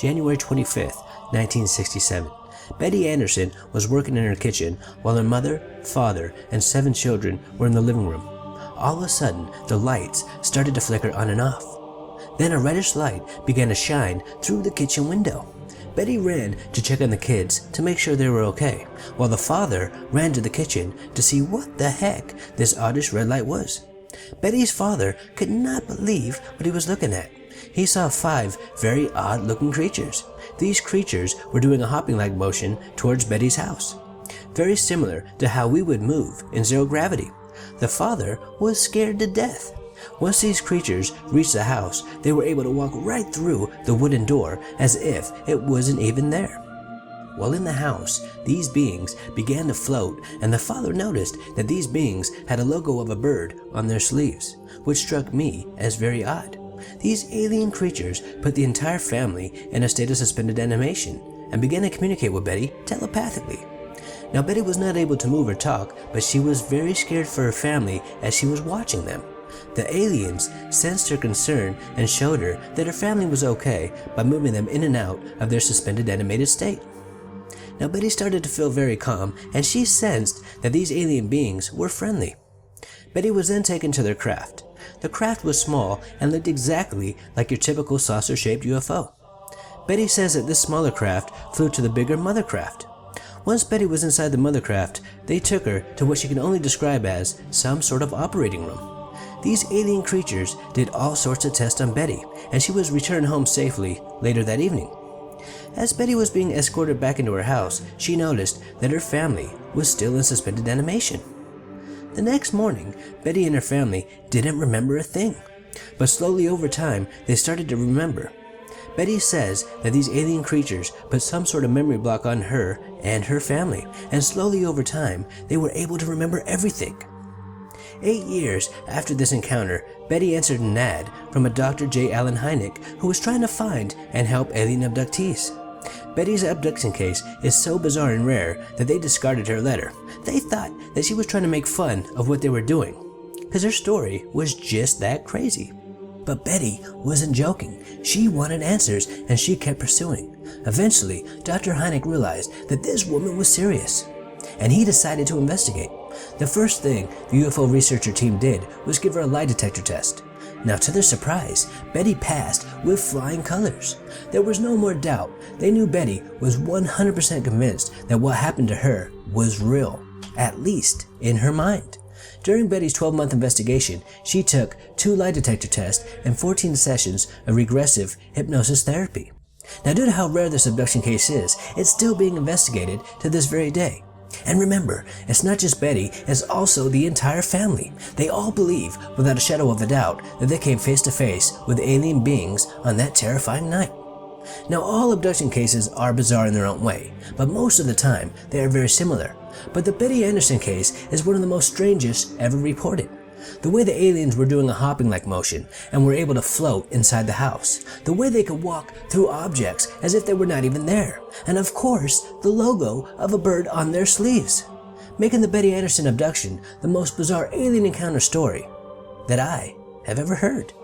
January 25th, 1967. Betty Andreasson was working in her kitchen while her mother, father, and 7 children were in the living room. All of a sudden, the lights started to flicker on and off. Then a reddish light began to shine through the kitchen window. Betty ran to check on the kids to make sure they were okay, while the father ran to the kitchen to see what the heck this oddish red light was. Betty's father could not believe what he was looking at. He saw 5 very odd-looking creatures. These creatures were doing a hopping-like motion towards Betty's house, very similar to how we would move in zero gravity. The father was scared to death. Once these creatures reached the house, they were able to walk right through the wooden door as if it wasn't even there. While in the house, these beings began to float, and the father noticed that these beings had a logo of a bird on their sleeves, which struck me as very odd. These alien creatures put the entire family in a state of suspended animation and began to communicate with Betty telepathically. Now, Betty was not able to move or talk, but she was very scared for her family as she was watching them. The aliens sensed her concern and showed her that her family was okay by moving them in and out of their suspended animated state. Now, Betty started to feel very calm, and she sensed that these alien beings were friendly. Betty was then taken to their craft. The craft was small and looked exactly like your typical saucer-shaped UFO. Betty says that this smaller craft flew to the bigger mother craft. Once Betty was inside the mother craft, they took her to what she can only describe as some sort of operating room. These alien creatures did all sorts of tests on Betty, and she was returned home safely later that evening. As Betty was being escorted back into her house, she noticed that her family was still in suspended animation. The next morning, Betty and her family didn't remember a thing, but slowly over time, they started to remember. Betty says that these alien creatures put some sort of memory block on her and her family, and slowly over time, they were able to remember everything. 8 years after this encounter, Betty answered an ad from a Dr. J. Allen Hynek who was trying to find and help alien abductees. Betty's abduction case is so bizarre and rare that they discarded her letter. They thought that she was trying to make fun of what they were doing, because her story was just that crazy. But Betty wasn't joking. She wanted answers, and she kept pursuing. Eventually, Dr. Hynek realized that this woman was serious, and he decided to investigate. The first thing the UFO researcher team did was give her a lie detector test. Now, to their surprise, Betty passed with flying colors. There was no more doubt. They knew Betty was 100% convinced that what happened to her was real, at least in her mind. During Betty's 12-month investigation, she took 2 lie detector tests and 14 sessions of regressive hypnosis therapy. Now, due to how rare this abduction case is, it's still being investigated to this very day. And remember, it's not just Betty, it's also the entire family. They all believe, without a shadow of a doubt, that they came face to face with alien beings on that terrifying night. Now, all abduction cases are bizarre in their own way, but most of the time, they are very similar. But the Betty Andreasson case is one of the most strangest ever reported. The way the aliens were doing a hopping-like motion and were able to float inside the house. The way they could walk through objects as if they were not even there. And of course, the logo of a bird on their sleeves. Making the Betty Andreasson abduction the most bizarre alien encounter story that I have ever heard.